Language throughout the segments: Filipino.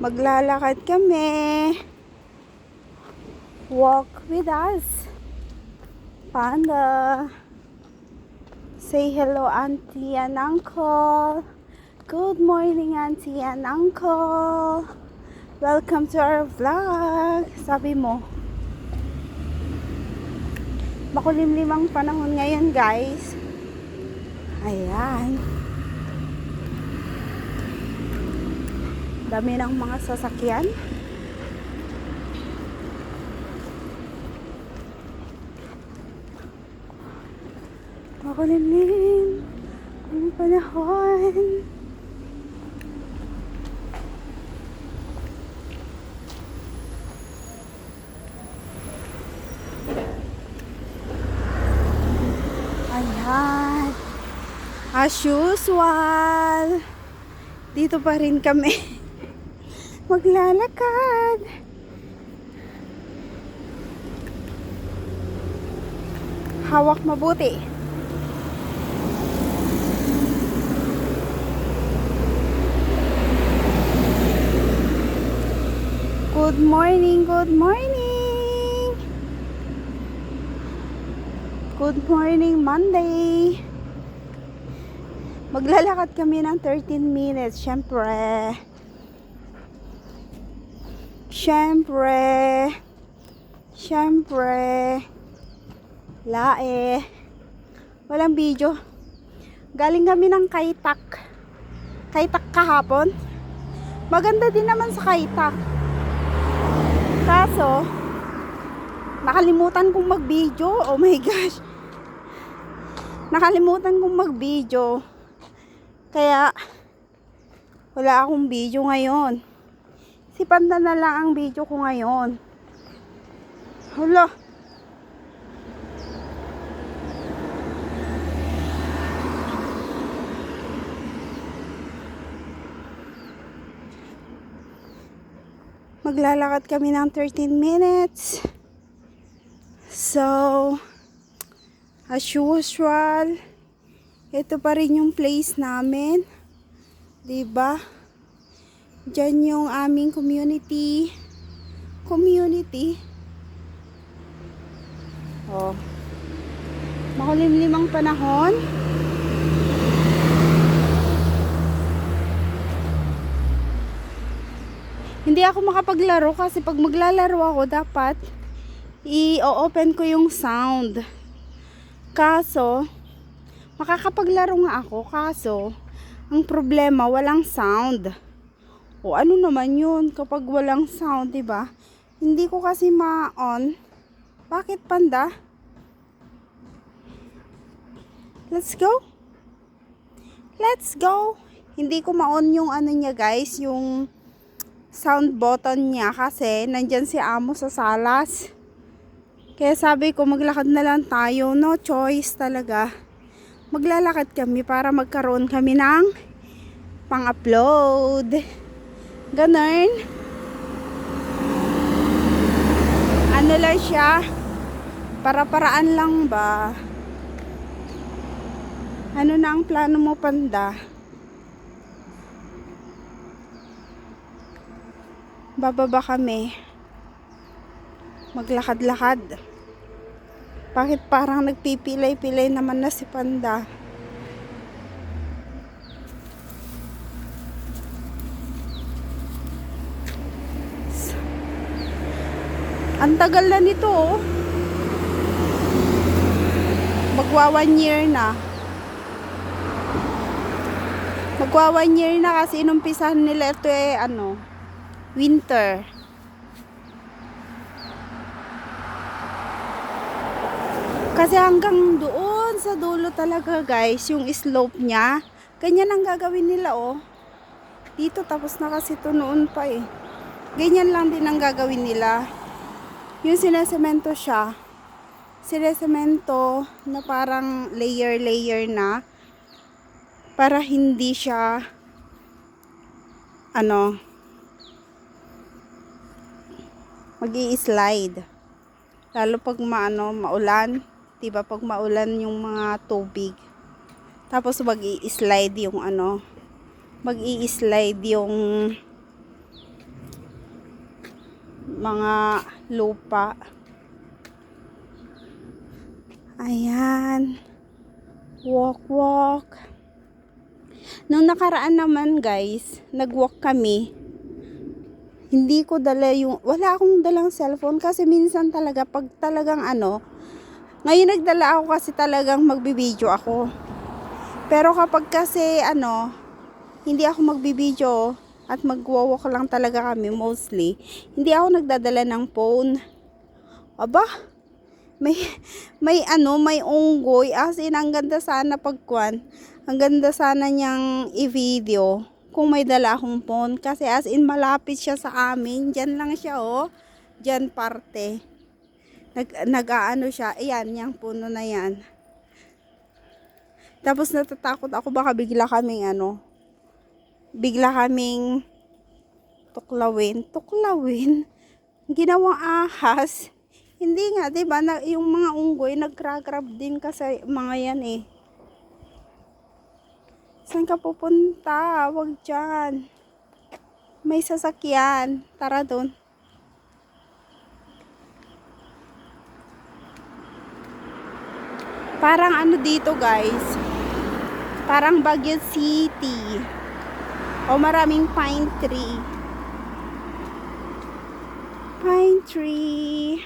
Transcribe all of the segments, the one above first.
Maglalakad kami. Walk with us. Panda. Say hello, auntie and uncle. Good morning, auntie and uncle. Welcome to our vlog. Sabi mo. Makulimlimang panahon ngayon, guys. Ayan. Dami ng mga sasakyan. Makulimlim ang panahon. Ayan. As usual. Dito pa rin kami. Maglalakad. Hawak mabuti. Good morning, good morning. Good morning, Monday. Maglalakad kami ng 13 minutes, syempre. Lae. Walang video. Galing kami ng Kaitak. Kaitak kahapon. Maganda din naman sa Kaitak. Kaso, nakalimutan kong mag-video. Oh my gosh. Nakalimutan kong mag-video. Kaya, wala akong video ngayon. Si Panda na lang ang video ko ngayon. Hala. Maglalakad kami ng 13 minutes. So, as usual, ito pa rin yung place namin. Diba? Diyan yung aming community. Oh. Makulimlimang panahon. Hindi ako makapaglaro kasi pag maglalaro ako dapat i-open ko yung sound. Kaso, makakapaglaro nga ako kaso ang problema walang sound. O ano naman yun kapag walang sound, diba? Hindi ko kasi ma-on. Bakit, Panda? Let's go. Let's go. Hindi ko ma-on yung ano niya, guys, yung sound button niya kasi nandyan si Amo sa salas. Kaya sabi ko maglakad na lang tayo. No choice talaga. Maglalakad kami para magkaroon kami ng pang-upload. Ganun. Ano lang siya? Para-paraan lang ba? Ano na ang plano mo, Panda? Bababa kami. Maglakad-lakad. Bakit parang nagpipilay-pilay naman na si Panda? Ang tagal na nito, oh. Magwa 1 year na. Magwa 1 year na kasi inumpisahan nila ito winter. Kasi hanggang doon sa dulo talaga, guys, yung slope niya. Ganyan ang gagawin nila, oh. Dito tapos na kasi ito noon pa eh. Ganyan lang din ang gagawin nila. Yung sinesemento siya. Sinesemento na parang layer na. Para hindi siya mag-i-slide. Lalo pag maulan. Diba pag maulan yung mga tubig. Tapos mag-i-slide yung mag-i-slide yung mga lupa. Ayan. Walk. Nung nakaraan naman guys, nag-walk kami. Hindi ko dala wala akong dalang cellphone kasi minsan talaga pag talagang ngayon nagdala ako kasi talagang magbibideo ako. Pero kapag kasi hindi ako magbibideo at magwo-walk lang talaga kami mostly, hindi ako nagdadala ng phone. Aba, may unggoy, as in ang ganda sana pagkuan. Ang ganda sana niyang i-video kung may dala akong phone kasi as in malapit siya sa amin. Diyan lang siya Diyan parte. Nag-aano siya. Ayan, yung puno na yan. Tapos natatakot ako baka bigla kaming tuklawin. Ginawang ahas. Hindi nga, 'di ba? Yung mga unggoy nagkragrab din kasi mga yan eh. Saan ka pupunta? Wag dyan. May sasakyan. Tara doon. Parang dito guys. Parang Baguio City. O maraming pine tree. Pine tree.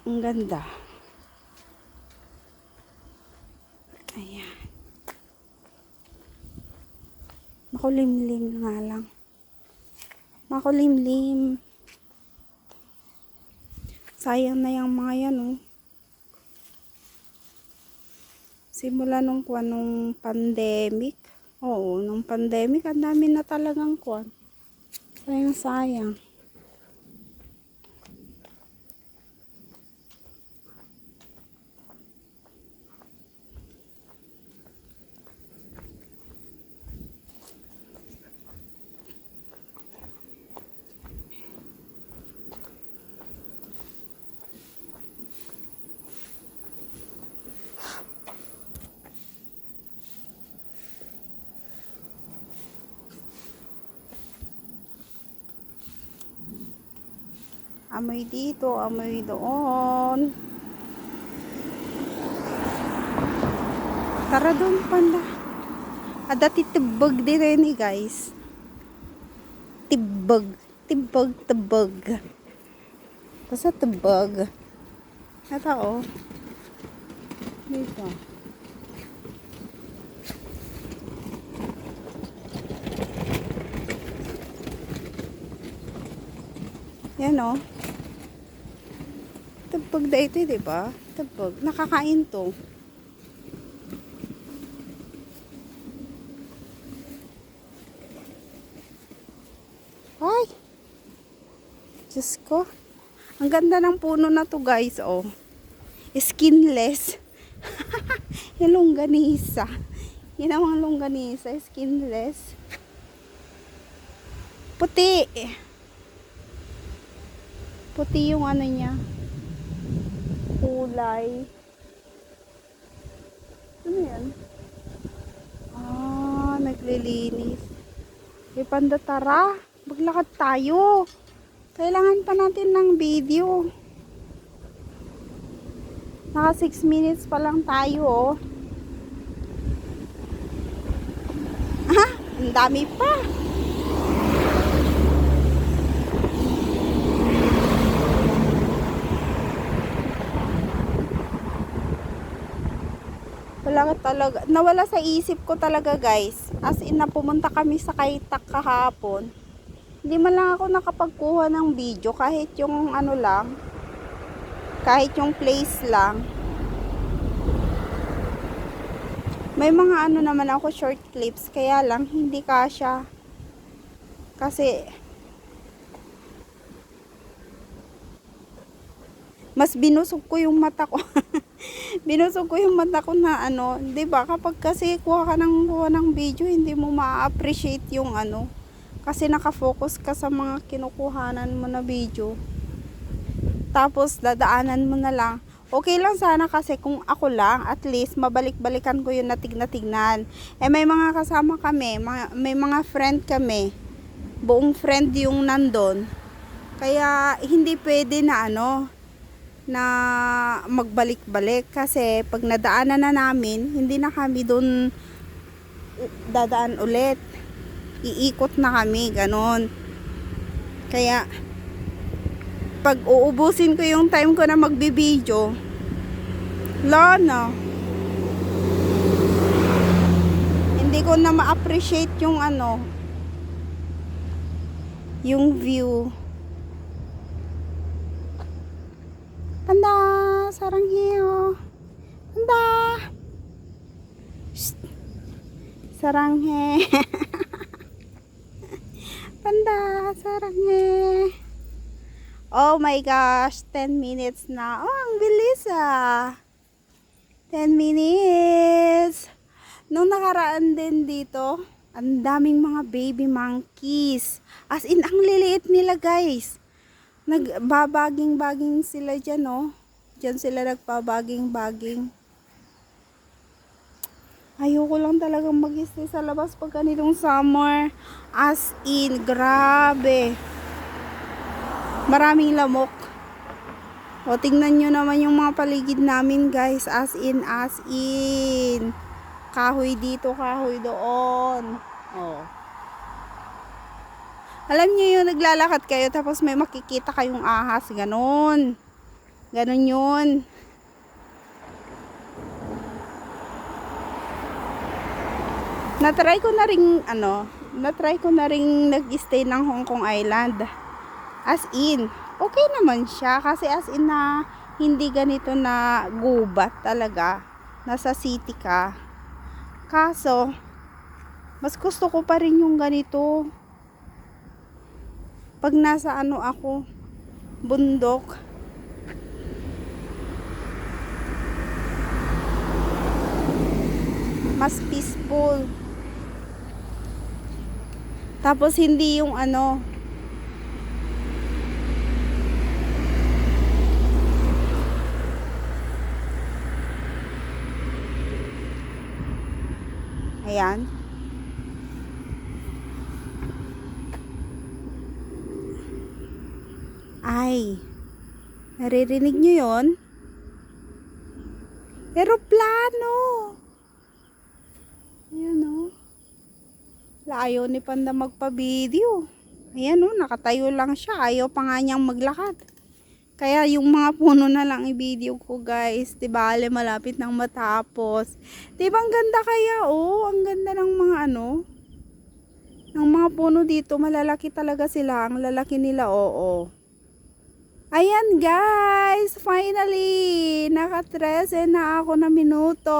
Ang ganda. Ayan. Makulimlim nga lang. Makulimlim. Sayang na yung mga yan Simula nung pandemic. Oo, nung pandemic ang dami na talagang sayang. Amoy dito, amoy doon. Tara doon pala. Dati tibag din rin guys. Tibag. Basta tibag. Ito Dito. Yan Tibag na ito, diba? Tibag. Nakakain to. Ay! Diyos ko. Ang ganda ng puno na to guys, Skinless. Yung longganisa. Yun ang longganisa, skinless. Puti. Puti yung niya. Kulay. Ano yan? Naglilinis. Panda, tara. Maglakad tayo. Kailangan pa natin ng video. Naka 6 minutes pa lang tayo, Ang dami pa. Wala talaga. Nawala sa isip ko talaga guys. As in na pumunta kami sa Kaitak kahapon. Hindi man lang ako nakapagkuha ng video kahit yung lang. Kahit yung place lang. May mga naman ako short clips. Kaya lang hindi kasya. Kasi mas binusog ko yung mata ko. Binusog ko yung mata ko na 'di ba? Kapag kasi kuha ka ng video, hindi mo ma-appreciate yung kasi naka-focus ka sa mga kinukuhanan mo na video. Tapos dadaanan mo na lang Okay lang sana kasi kung ako lang, at least mabalik-balikan ko yung natignan. Eh may mga kasama kami, may mga friend kami. Buong friend yung nandun. Kaya hindi pwede na na magbalik-balik kasi pag nadaanan na namin, hindi na kami doon dadaan ulit. Iikot na kami, ganon. Kaya pag uubusin ko yung time ko na magbibideo, no, hindi ko na ma-appreciate yung yung view. Panda, saranghe. Panda. Shh. Saranghe. Panda, saranghe. Oh my gosh, 10 minutes na. Oh, ang bilis 10 minutes. Nung nakaraan din dito, ang daming mga baby monkeys. As in, ang liliit nila guys. Nagbabaging-baging sila dyan, oh. Dyan sila nagpabaging-baging. Ayoko lang talagang mag-stay sa labas pag ganitong summer. As in, grabe. Maraming lamok. O, tingnan nyo naman yung mga paligid namin, guys. As in. Kahoy dito, kahoy doon. O. Alam niyo yung naglalakad kayo tapos may makikita kayong ahas, ganon. Ganon yun. Natry ko na ring nag-stay ng Hong Kong Island. As in, okay naman siya kasi as in na hindi ganito na gubat talaga. Nasa city ka. Kaso, mas gusto ko pa rin yung ganito. Pag nasa ako, bundok. Mas peaceful. Tapos hindi yung ayan. Ay, naririnig nyo yon? Eroplano! Ayan o. Ayaw ni Panda magpa-video. Ayan o, nakatayo lang siya. Ayaw pa nga niyang maglakad. Kaya yung mga puno na lang i-video ko, guys. Diba, malapit nang matapos. Diba, ang ganda kaya o. Ang ganda ng mga ng mga puno dito. Malalaki talaga sila. Ang lalaki nila, oo. Ayan guys, finally, naka-13 na ako na minuto.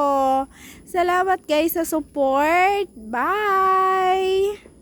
Salamat guys sa support. Bye!